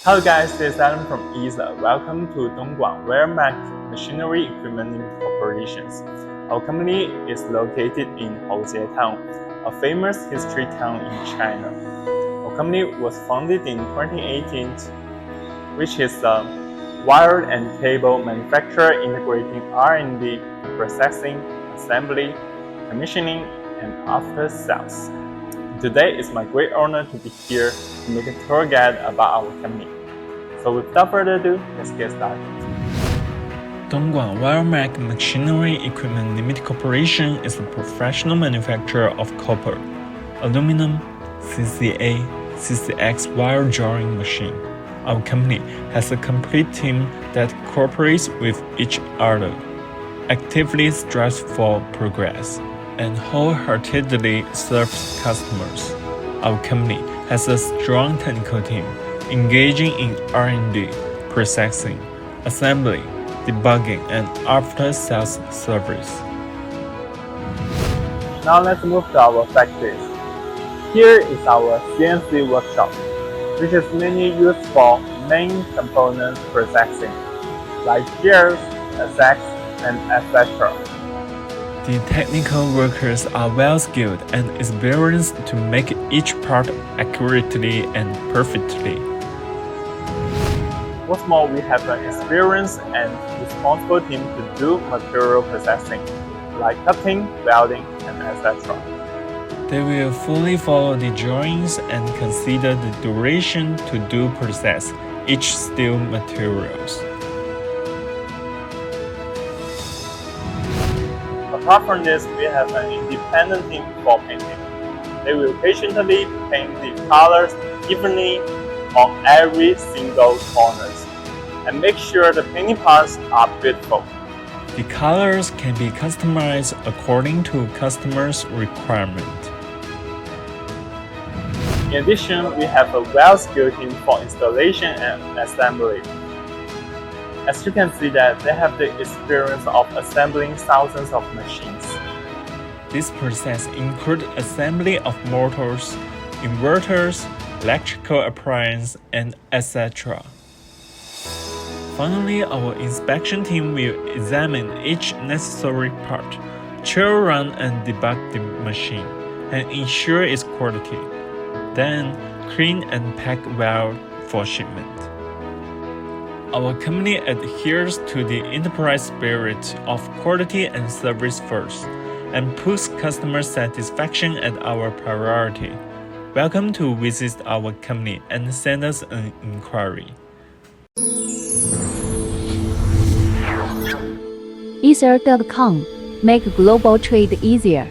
Hello guys, this is Adam from ESA. Welcome to Dongguan Wiremac Machinery Equipment Corporations. Our company is located in Houjie Town, a famous history town in China. Our company was founded in 2018, which is a wire and cable manufacturer integrating R&D, processing, assembly, commissioning, and after sales. Today, it's my great honor to be here to make a tour guide about our company. So without further ado, let's get started. Dongguan Wiremac Machinery Equipment Limited Corporation is a professional manufacturer of copper, aluminum, CCA, CCX wire drawing machine. Our company has a complete team that cooperates with each other, actively strives for progress, and wholeheartedly serves customers. Our company has a strong technical team engaging in R&D, processing, assembly, debugging, and after-sales service. Now let's move to our factories. Here is our CNC workshop, which is mainly used for main component processing, like gears, assets, and etc. The technical workers are well skilled and experienced to make each part accurately and perfectly. What's more, we have an experienced and responsible team to do material processing, like cutting, welding, and etc. They will fully follow the drawings and consider the duration to do process each steel materials. Apart from this, we have an independent team for painting. They will patiently paint the colors evenly on every single corners and make sure the painting parts are beautiful. The colors can be customized according to customers' requirement. In addition, we have a well-skilled team for installation and assembly. As you can see that they have the experience of assembling thousands of machines. This process includes assembly of motors, inverters, electrical appliances, and etc. Finally, our inspection team will examine each necessary part, trial run and debug the machine, and ensure its quality. Then, clean and pack well for shipment. Our company adheres to the enterprise spirit of quality and service first, and puts customer satisfaction as our priority. Welcome to visit our company and send us an inquiry. Ether.com. Make global trade easier.